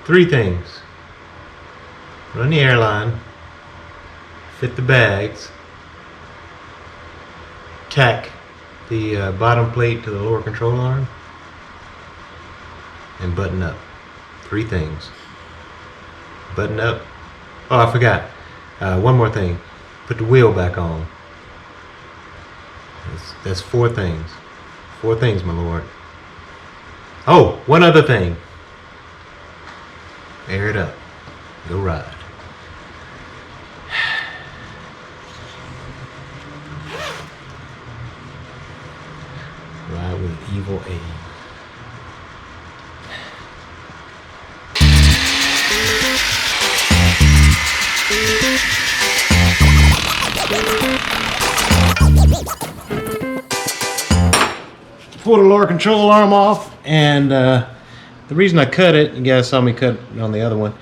Three things. Run the airline, fit the bags, tack the bottom plate to the lower control arm, and button up. Three things. Button up. Oh, I forgot. One more thing. Put the wheel back on. That's four things. Four things, my lord. Oh, one other thing. Air it up. Go ride. Ride with Evil Abe. Pull the lower control arm off, and the reason I cut it, you guys saw me cut on the other one,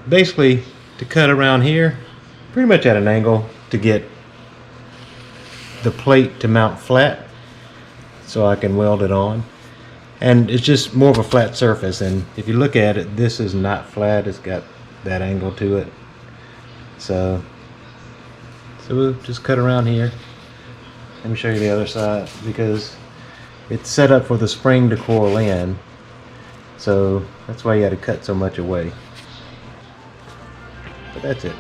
basically to cut around here, pretty much at an angle to get the plate to mount flat so I can weld it on. And it's just more of a flat surface, and if you look at it, this is not flat, it's got that angle to it. So we'll just cut around here. Let me show you the other side, because it's set up for the spring to coil in, so that's why you had to cut so much away. But that's it.